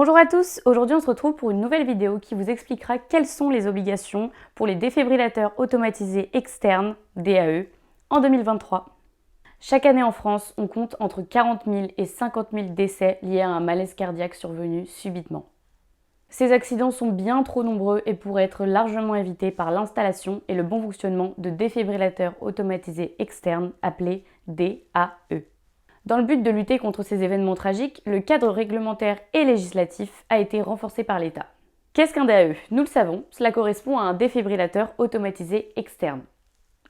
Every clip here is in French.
Bonjour à tous, aujourd'hui on se retrouve pour une nouvelle vidéo qui vous expliquera quelles sont les obligations pour les défibrillateurs automatisés externes, DAE, en 2023. Chaque année en France, on compte entre 40 000 et 50 000 décès liés à un malaise cardiaque survenu subitement. Ces accidents sont bien trop nombreux et pourraient être largement évités par l'installation et le bon fonctionnement de défibrillateurs automatisés externes appelés DAE. Dans le but de lutter contre ces événements tragiques, le cadre réglementaire et législatif a été renforcé par l'État. Qu'est-ce qu'un DAE? Nous le savons, cela correspond à un défibrillateur automatisé externe.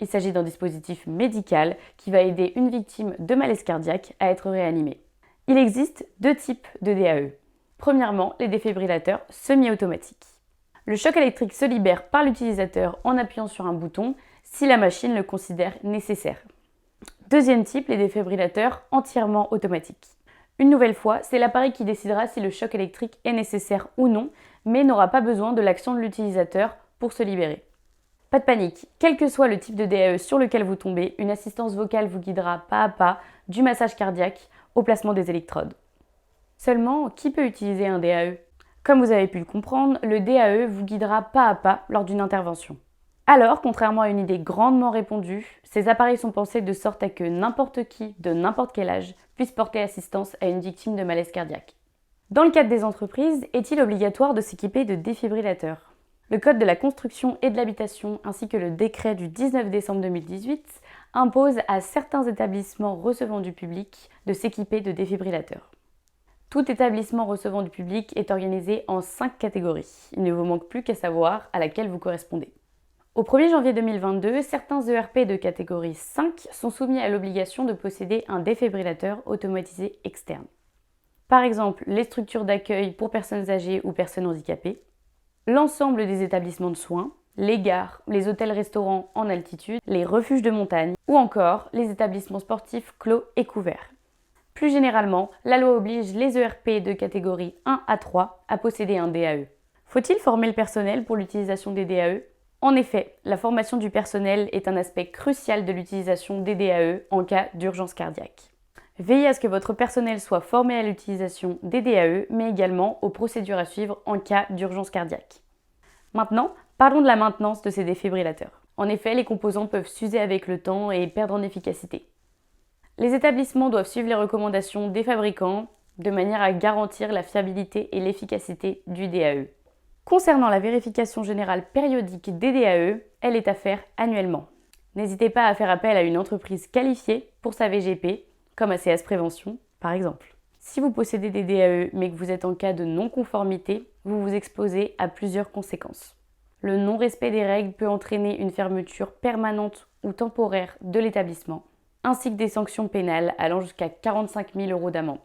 Il s'agit d'un dispositif médical qui va aider une victime de malaise cardiaque à être réanimée. Il existe deux types de DAE. Premièrement, les défibrillateurs semi-automatiques. Le choc électrique se libère par l'utilisateur en appuyant sur un bouton si la machine le considère nécessaire. Deuxième type, les défibrillateurs entièrement automatiques. Une nouvelle fois, c'est l'appareil qui décidera si le choc électrique est nécessaire ou non, mais n'aura pas besoin de l'action de l'utilisateur pour se libérer. Pas de panique, quel que soit le type de DAE sur lequel vous tombez, une assistance vocale vous guidera pas à pas du massage cardiaque au placement des électrodes. Seulement, qui peut utiliser un DAE? Comme vous avez pu le comprendre, le DAE vous guidera pas à pas lors d'une intervention. Alors, contrairement à une idée grandement répandue, ces appareils sont pensés de sorte à que n'importe qui, de n'importe quel âge, puisse porter assistance à une victime de malaise cardiaque. Dans le cadre des entreprises, est-il obligatoire de s'équiper de défibrillateurs? Le Code de la construction et de l'habitation ainsi que le décret du 19 décembre 2018 imposent à certains établissements recevant du public de s'équiper de défibrillateurs. Tout établissement recevant du public est organisé en 5 catégories. Il ne vous manque plus qu'à savoir à laquelle vous correspondez. Au 1er janvier 2022, certains ERP de catégorie 5 sont soumis à l'obligation de posséder un défibrillateur automatisé externe. Par exemple, les structures d'accueil pour personnes âgées ou personnes handicapées, l'ensemble des établissements de soins, les gares, les hôtels-restaurants en altitude, les refuges de montagne ou encore les établissements sportifs clos et couverts. Plus généralement, la loi oblige les ERP de catégorie 1 à 3 à posséder un DAE. Faut-il former le personnel pour l'utilisation des DAE? En effet, la formation du personnel est un aspect crucial de l'utilisation des DAE en cas d'urgence cardiaque. Veillez à ce que votre personnel soit formé à l'utilisation des DAE, mais également aux procédures à suivre en cas d'urgence cardiaque. Maintenant, parlons de la maintenance de ces défibrillateurs. En effet, les composants peuvent s'user avec le temps et perdre en efficacité. Les établissements doivent suivre les recommandations des fabricants de manière à garantir la fiabilité et l'efficacité du DAE. Concernant la vérification générale périodique des DAE, elle est à faire annuellement. N'hésitez pas à faire appel à une entreprise qualifiée pour sa VGP, comme ACS Prévention par exemple. Si vous possédez des DAE mais que vous êtes en cas de non-conformité, vous vous exposez à plusieurs conséquences. Le non-respect des règles peut entraîner une fermeture permanente ou temporaire de l'établissement, ainsi que des sanctions pénales allant jusqu'à 45 000 € d'amende.